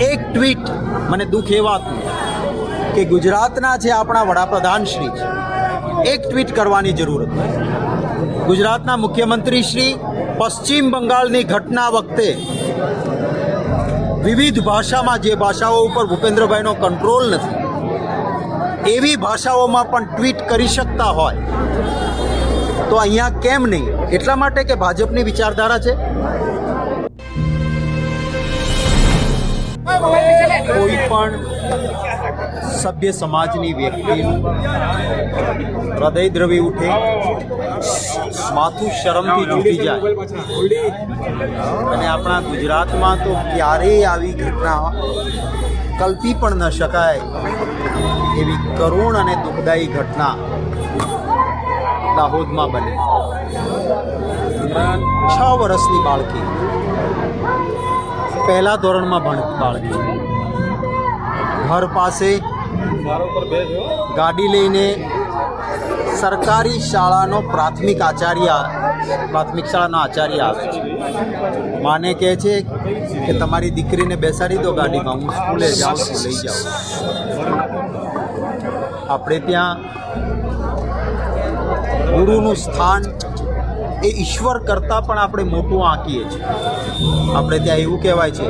એક ટ્વીટ મને દુઃખ એ વાતનું કે ગુજરાતના જે આપણા વડાપ્રધાન શ્રી છે, એક ટ્વીટ કરવાની જરૂર હતી. ગુજરાતના મુખ્યમંત્રી શ્રી પશ્ચિમ બંગાળની ઘટના વખતે વિવિધ ભાષામાં, જે ભાષાઓ ઉપર ભૂપેન્દ્રભાઈનો કંટ્રોલ નથી, એવી ભાષાઓમાં પણ ટ્વીટ કરી શકતા હોય તો અહીંયા કેમ નહીં? એટલા માટે કે ભાજપની વિચારધારા છે. કોઈ પણ સભ્ય સમાજની વ્યક્તિનું હૃદય દ્રવી ઉઠે, માથું શરમથી તૂટી જાય. અને આપણા ગુજરાતમાં તો ક્યારેય આવી ઘટના કલ્પી પણ ન શકાય એવી કરુણ અને દુઃખદાયી ઘટના દાહોદમાં બની. 6 વર્ષની બાળકી, પહેલા ધોરણમાં ભણતી બાળકી, ઘર પાસે ગાડી લઈને સરકારી શાળાનો પ્રાથમિક શાળાનો આચાર્ય આવે છે. માને કહે છે કે તમારી દીકરીને બેસાડી દો ગાડીમાં, હું સ્કૂલે જાઉં છું, લઈ જાઉં. આપણે ત્યાં ગુરુનું સ્થાન એ ઈશ્વર કરતાં પણ આપણે મોટું આંકીએ છીએ. આપણે ત્યાં એવું કહેવાય છે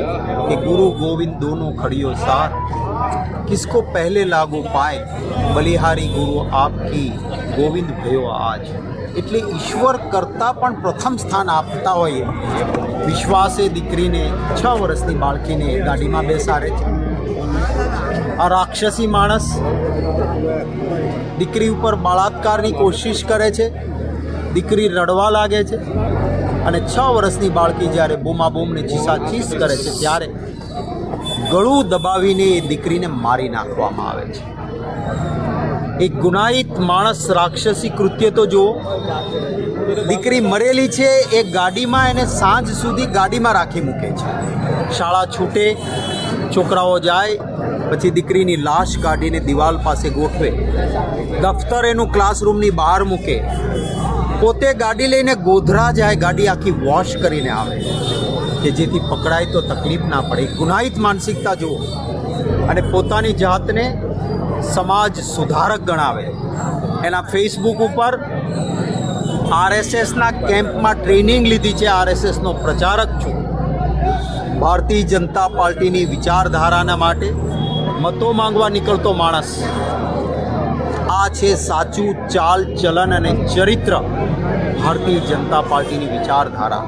કે ગુરુ ગોવિંદ દોનો ખડિયો સાર, કિસકો પહેલે લાગો પાય, બલિહારી ગુરુ આપકી ગોવિંદ ભયો આજ. એટલે ઈશ્વર કરતાં પણ પ્રથમ સ્થાન આપતા હોઈએ. વિશ્વાસે દીકરીને, 6 વર્ષની બાળકીને ગાડીમાં બેસાડે છે. આ રાક્ષસી માણસ દીકરી ઉપર બળાત્કારની કોશિશ કરે છે. દીકરી રડવા લાગે છે અને 6 વર્ષની બાળકી જ્યારે બૂમાબૂમને ચીસાચીસ કરે છે ત્યારે ગળું દબાવીને એ દીકરીને મારી નાખવામાં આવે છે. એક ગુનાહિત માણસ, રાક્ષસી કૃત્ય તો જુઓ. દીકરી મરેલી છે, એ ગાડીમાં એને સાંજ સુધી ગાડીમાં રાખી મૂકે છે. શાળા છૂટે, છોકરાઓ જાય પછી દીકરીની લાશ કાઢીને દિવાલ પાસે ગોઠવે. દફતર એનું ક્લાસરૂમની બહાર મૂકે. પોતે ગાડી લઈને ગોધરા જાય, ગાડી આખી વોશ કરીને આવે કે જેથી પકડાય તો તકલીફ ના પડે. ગુનાહિત માનસિકતા જુઓ. અને પોતાની જાતને સમાજ સુધારક ગણાવે. એના ફેસબુક ઉપર RSSના કેમ્પમાં ટ્રેનિંગ લીધી છે, RSSનો પ્રચારક છું, ભારતીય જનતા પાર્ટીની વિચારધારાના માટે મતો માંગવા નીકળતો માણસ. આ છે સાચું ચાલ ચલન અને ચરિત્ર ભારતીય જનતા પાર્ટીની વિચારધારા.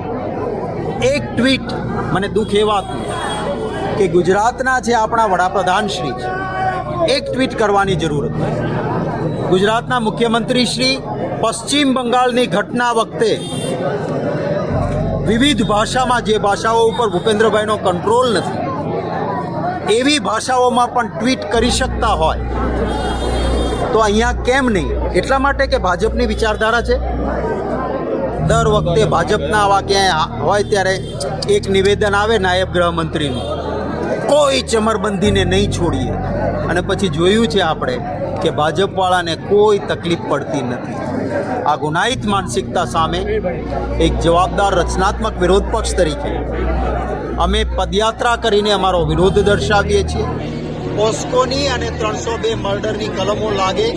એક ટ્વીટ મને દુઃખ એ વાતનું કે ગુજરાતના જે આપણા વડાપ્રધાન શ્રી છે, એક ટ્વીટ કરવાની જરૂર હતી. ગુજરાતના મુખ્યમંત્રી શ્રી પશ્ચિમ બંગાળની ઘટના વખતે વિવિધ ભાષામાં, જે ભાષાઓ ઉપર ભૂપેન્દ્રભાઈનો કંટ્રોલ નથી, એવી ભાષાઓમાં પણ ટ્વીટ કરી શકતા હોય તો અહીંયા કેમ નહીં? એટલા માટે કે ભાજપની વિચારધારા છે. દર વખતે ભાજપના આવા ક્યાંય હોય ત્યારે એક નિવેદન આવે નાયબ ગૃહમંત્રીનું, કોઈ ચમરબંધીને નહીં છોડીએ. અને પછી જોયું છે આપણે કે ભાજપવાળાને કોઈ તકલીફ પડતી નથી. આ ગુનાહિત માનસિકતા સામે એક જવાબદાર રચનાત્મક વિરોધ પક્ષ તરીકે અમે પદયાત્રા કરીને અમારો વિરોધ દર્શાવીએ છીએ. પોસ્કોની અને 302 મર્ડરની કલમો લાગે,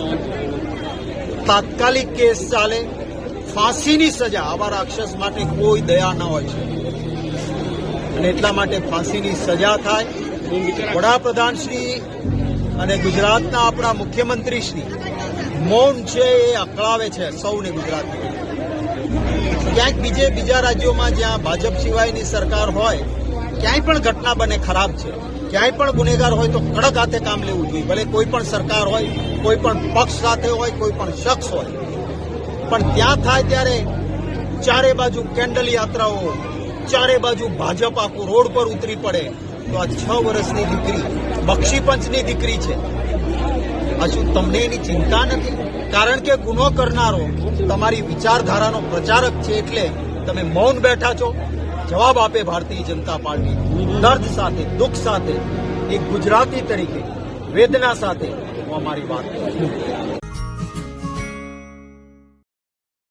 તાત્કાલિક કેસ ચાલે, ફાંસીની સજા. આવા રાક્ષસ માટે કોઈ દયા ન હોય છે અને એટલા માટે ફાંસીની સજા થાય. વડાપ્રધાન શ્રી અને ગુજરાતના આપણા મુખ્યમંત્રી શ્રી મૌન છે એ અકળાવે છે સૌને ગુજરાતી. ક્યાંક બીજા રાજ્યોમાં જ્યાં ભાજપ સિવાયની સરકાર હોય, ક્યાંય પણ ઘટના બને ખરાબ છે, ક્યાંય પણ ગુનેગાર હોય તો કડક હાથે કામ લેવું જોઈએ. ભલે કોઈ પણ સરકાર હોય, કોઈ પણ પક્ષ સાથે હોય, કોઈ પણ શખ્સ હોય, પણ ત્યાં થાય ત્યારે ચારે બાજુ કેન્ડલ યાત્રાઓ, ચારે બાજુ ભાજપ આખું રોડ પર ઉતરી પડે. તો આ 6 વર્ષની દીકરી બક્ષીપંચની દીકરી છે. હજુ તમને એની ચિંતા નથી? કારણ કે ગુનો કરનારો તમારી વિચારધારાનો પ્રચારક છે એટલે તમે મૌન બેઠા છો. જવાબ આપે ભારતીય જનતા પાર્ટી દર્દ સાથે, દુઃખ સાથે, એક ગુજરાતી તરીકે વેદના સાથે હું અમારી વાત કરું છું.